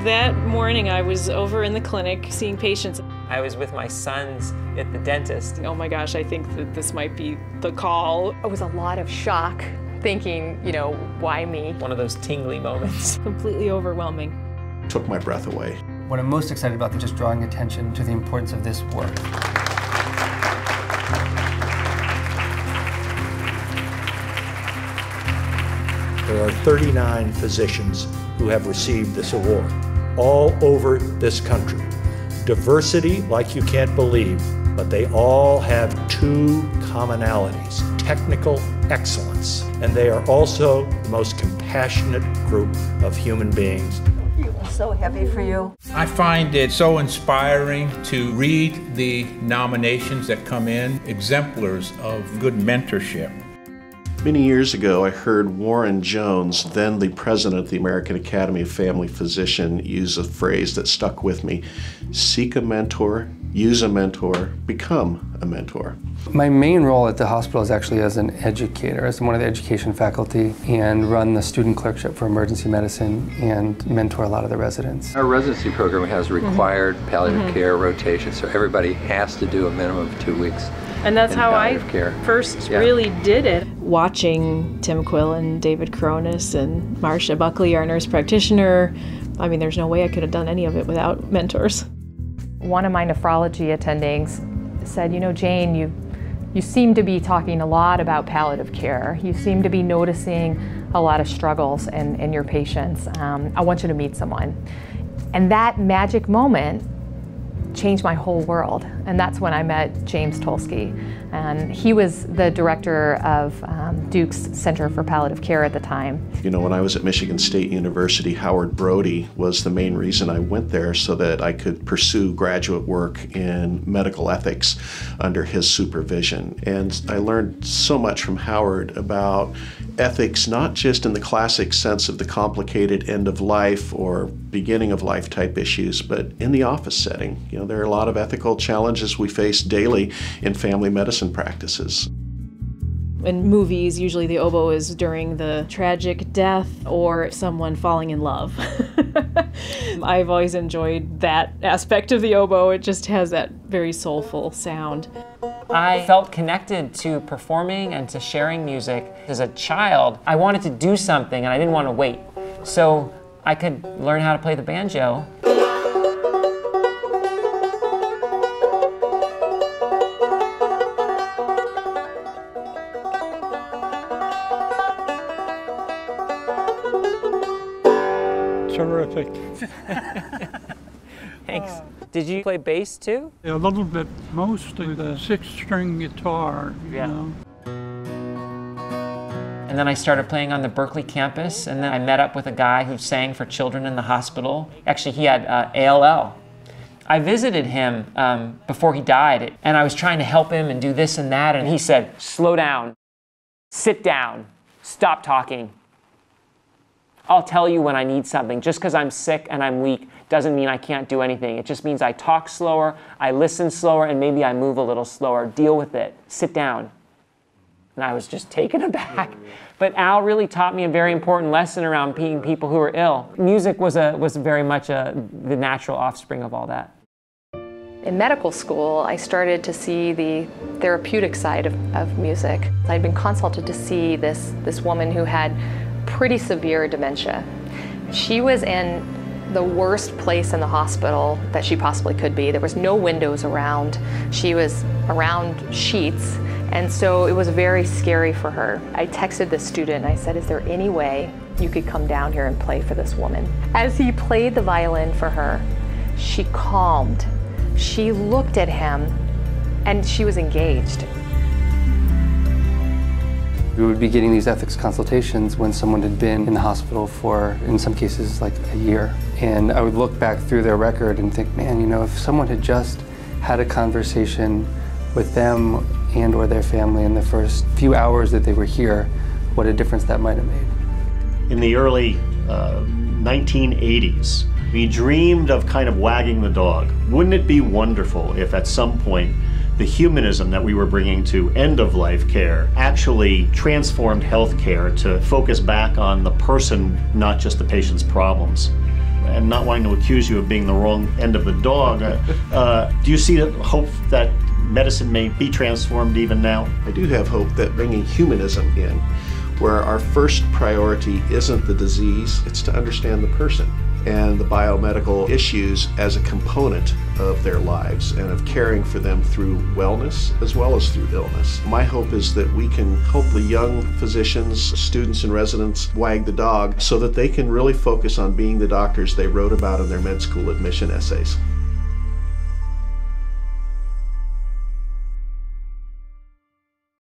That morning I was over in the clinic seeing patients. I was with my sons at the dentist. Oh my gosh, I think that this might be the call. It was a lot of shock, thinking, you know, why me? One of those tingly moments. Completely overwhelming. Took my breath away. What I'm most excited about is just drawing attention to the importance of this work. There are 39 physicians who have received this award, all over this country. Diversity like you can't believe, but they all have two commonalities: technical excellence, and they are also the most compassionate group of human beings. I'm so happy for you. I find it so inspiring to read the nominations that come in, exemplars of good mentorship. Many years ago, I heard Warren Jones, then the president of the American Academy of Family Physicians, use a phrase that stuck with me: seek a mentor, use a mentor, become a mentor. My main role at the hospital is actually as an educator, as one of the education faculty, and run the student clerkship for emergency medicine and mentor a lot of the residents. Our residency program has required palliative care rotation, so everybody has to do a minimum of 2 weeks. And that's how I first really did it. Watching Tim Quill and David Coronis and Marcia Buckley, our nurse practitioner, I mean, there's no way I could have done any of it without mentors. One of my nephrology attendings said, you know, Jane, you seem to be talking a lot about palliative care. You seem to be noticing a lot of struggles in your patients. I want you to meet someone. And that magic moment changed my whole world. And that's when I met James Tolsky. And he was the director of Duke's Center for Palliative Care at the time. You know, when I was at Michigan State University, Howard Brody was the main reason I went there, so that I could pursue graduate work in medical ethics under his supervision. And I learned so much from Howard about ethics, not just in the classic sense of the complicated end of life or beginning of life type issues, but in the office setting. You know, there are a lot of ethical challenges we face daily in family medicine practices. In movies, usually the oboe is during the tragic death or someone falling in love. I've always enjoyed that aspect of the oboe. It just has that very soulful sound. I felt connected to performing and to sharing music. As a child, I wanted to do something and I didn't want to wait. So I could learn how to play the banjo. Terrific. Thanks. Did you play bass too? A little bit, mostly the 6-string guitar, you know. And then I started playing on the Berkeley campus, and then I met up with a guy who sang for children in the hospital. Actually, he had ALL. I visited him before he died, and I was trying to help him and do this and that, and he said, slow down, sit down, stop talking. I'll tell you when I need something. Just because I'm sick and I'm weak doesn't mean I can't do anything. It just means I talk slower, I listen slower, and maybe I move a little slower. Deal with it. Sit down. And I was just taken aback. But Al really taught me a very important lesson around being people who are ill. Music was very much the natural offspring of all that. In medical school, I started to see the therapeutic side of music. I'd been consulted to see this woman who had pretty severe dementia. She was in the worst place in the hospital that she possibly could be. There was no windows around. She was around sheets, and so it was very scary for her. I texted the student, I said, is there any way you could come down here and play for this woman? As he played the violin for her, she calmed. She looked at him, and she was engaged. We would be getting these ethics consultations when someone had been in the hospital for, in some cases, like a year. And I would look back through their record and think, man, you know, if someone had just had a conversation with them and or their family in the first few hours that they were here, what a difference that might have made. In the early 1980s, we dreamed of kind of wagging the dog. Wouldn't it be wonderful if at some point the humanism that we were bringing to end-of-life care actually transformed healthcare to focus back on the person, not just the patient's problems? and not wanting to accuse you of being the wrong end of the dog, do you see hope that medicine may be transformed even now? I do have hope that bringing humanism in, where our first priority isn't the disease, it's to understand the person and the biomedical issues as a component of their lives and of caring for them through wellness as well as through illness. My hope is that we can help the young physicians, students and residents wag the dog so that they can really focus on being the doctors they wrote about in their med school admission essays.